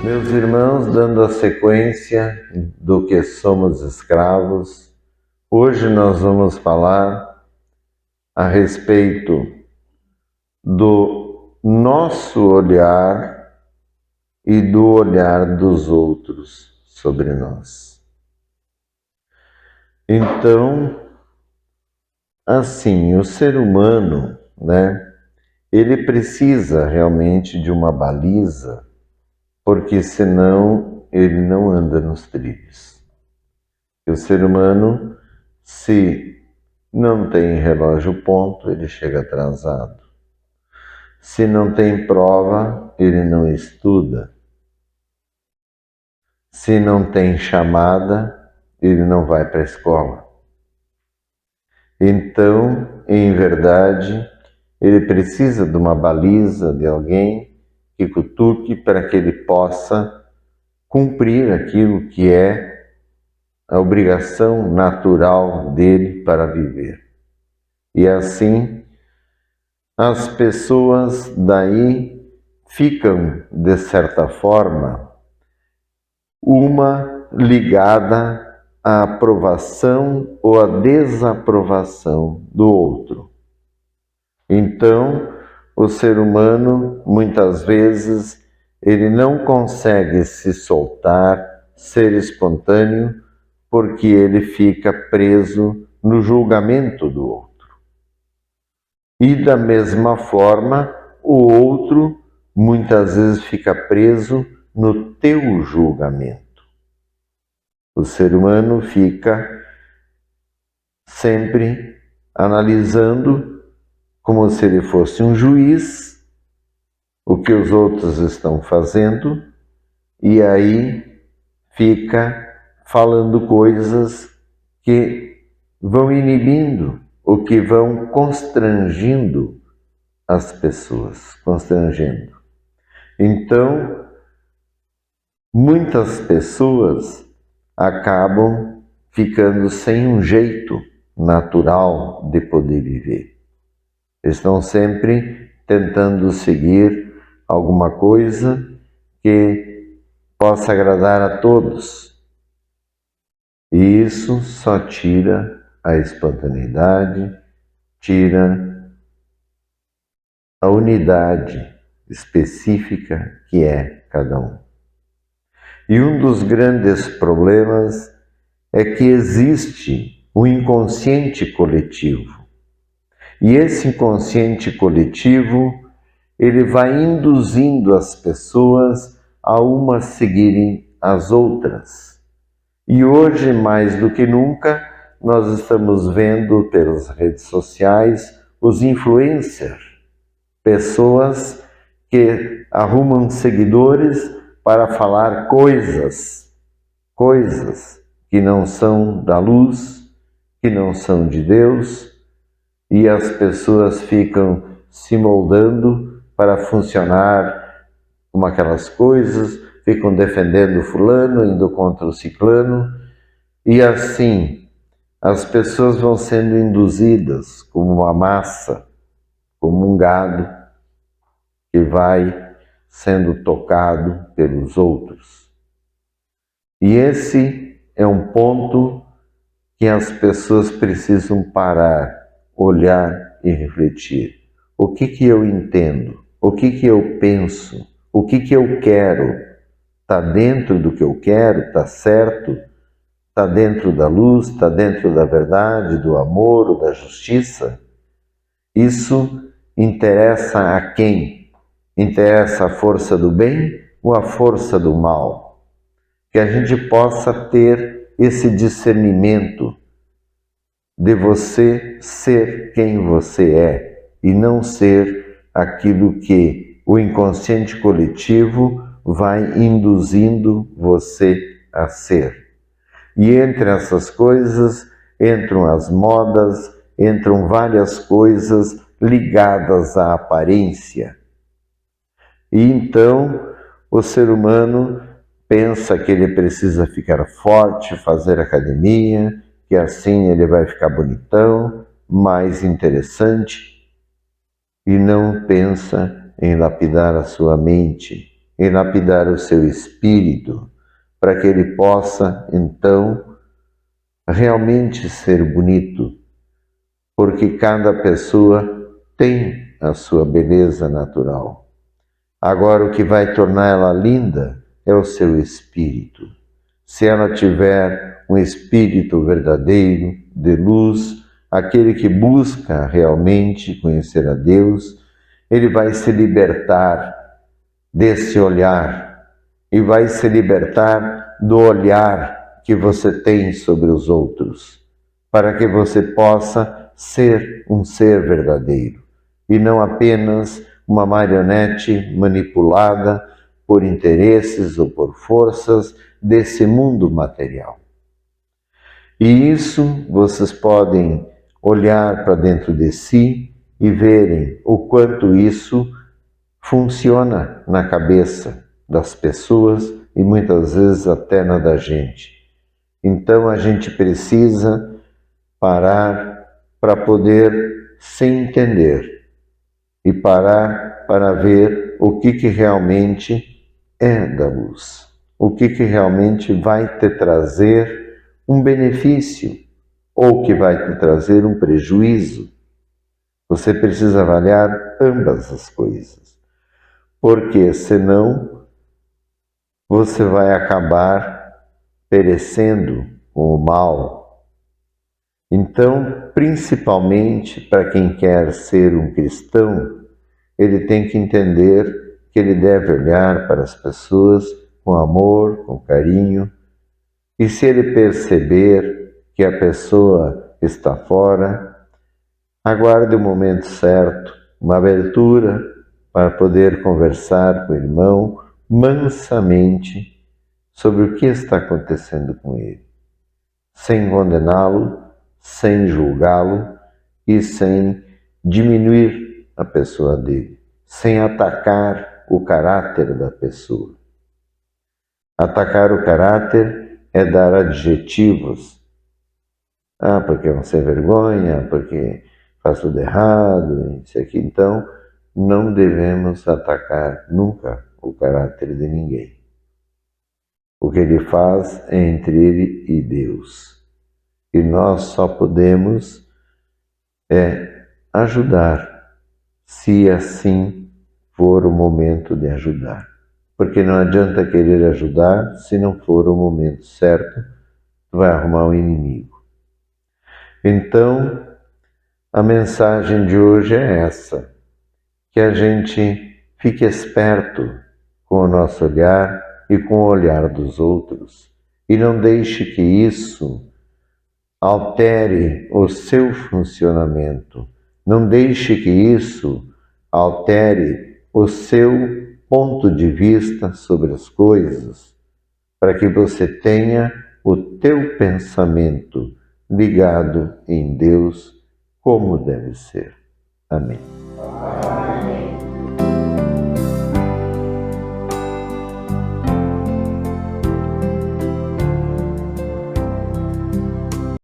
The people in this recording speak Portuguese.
Meus irmãos, dando a sequência do que somos escravos, hoje nós vamos falar a respeito do nosso olhar e do olhar dos outros sobre nós. Então, assim, o ser humano, ele precisa realmente de uma baliza, porque senão ele não anda nos trilhos. O ser humano, se não tem relógio ponto, ele chega atrasado. Se não tem prova, ele não estuda. Se não tem chamada, ele não vai para a escola. Então, em verdade, ele precisa de uma baliza, de alguém que cutuque para que ele possa cumprir aquilo que é a obrigação natural dele para viver. E assim, as pessoas daí ficam, de certa forma, uma ligada à aprovação ou à desaprovação do outro. Então, o ser humano, muitas vezes, ele não consegue se soltar, ser espontâneo, porque ele fica preso no julgamento do outro. E da mesma forma, o outro muitas vezes fica preso no teu julgamento. O ser humano fica sempre analisando como se ele fosse um juiz, o que os outros estão fazendo, e aí fica falando coisas que vão inibindo, ou que vão constrangindo as pessoas, constrangendo. Então, muitas pessoas acabam ficando sem um jeito natural de poder viver. Estão sempre tentando seguir alguma coisa que possa agradar a todos. E isso só tira a espontaneidade, tira a unidade específica que é cada um. E um dos grandes problemas é que existe o inconsciente coletivo. E esse inconsciente coletivo, ele vai induzindo as pessoas a umas seguirem as outras. E hoje, mais do que nunca, nós estamos vendo pelas redes sociais os influencers, pessoas que arrumam seguidores para falar coisas que não são da luz, que não são de Deus, e as pessoas ficam se moldando para funcionar como aquelas coisas, ficam defendendo fulano, indo contra o ciclano, e assim as pessoas vão sendo induzidas como uma massa, como um gado que vai sendo tocado pelos outros. E esse é um ponto que as pessoas precisam parar, olhar e refletir. O que eu entendo? O que eu penso? O que eu quero? Está dentro do que eu quero? Está certo? Está dentro da luz? Está dentro da verdade, do amor ou da justiça? Isso interessa a quem? Interessa a força do bem ou a força do mal? Que a gente possa ter esse discernimento de você ser quem você é e não ser aquilo que o inconsciente coletivo vai induzindo você a ser. E entre essas coisas entram as modas, entram várias coisas ligadas à aparência. E então o ser humano pensa que ele precisa ficar forte, fazer academia, que assim ele vai ficar bonitão, mais interessante, e não pensa em lapidar a sua mente, e lapidar o seu espírito, para que ele possa, então, realmente ser bonito, porque cada pessoa tem a sua beleza natural. Agora, o que vai tornar ela linda é o seu espírito. Se ela tiver um espírito verdadeiro, de luz, aquele que busca realmente conhecer a Deus, ele vai se libertar desse olhar e vai se libertar do olhar que você tem sobre os outros, para que você possa ser um ser verdadeiro e não apenas uma marionete manipulada por interesses ou por forças desse mundo material. E isso vocês podem olhar para dentro de si e verem o quanto isso funciona na cabeça das pessoas e muitas vezes até na da gente. Então a gente precisa parar para poder se entender e parar para ver o que realmente é da luz, o que realmente vai te trazer um benefício ou que vai te trazer um prejuízo. Você precisa avaliar ambas as coisas, porque senão você vai acabar perecendo com o mal. Então, principalmente para quem quer ser um cristão, ele tem que entender que ele deve olhar para as pessoas com amor, com carinho, e se ele perceber que a pessoa está fora, aguarde o momento certo, uma abertura para poder conversar com o irmão mansamente sobre o que está acontecendo com ele, sem condená-lo, sem julgá-lo e sem diminuir a pessoa dele, sem atacar o caráter da pessoa. Atacar o caráter é dar adjetivos. Ah, porque é um sem vergonha, porque faz tudo errado, isso aqui. Então, não devemos atacar nunca o caráter de ninguém. O que ele faz é entre ele e Deus. E nós só podemos ajudar, se assim for o momento de ajudar. Porque não adianta querer ajudar se não for o momento certo, vai arrumar um inimigo. Então, a mensagem de hoje é essa, que a gente fique esperto com o nosso olhar e com o olhar dos outros, e não deixe que isso altere o seu funcionamento, não deixe que isso altere o seu ponto de vista sobre as coisas, para que você tenha o teu pensamento ligado em Deus como deve ser. Amém.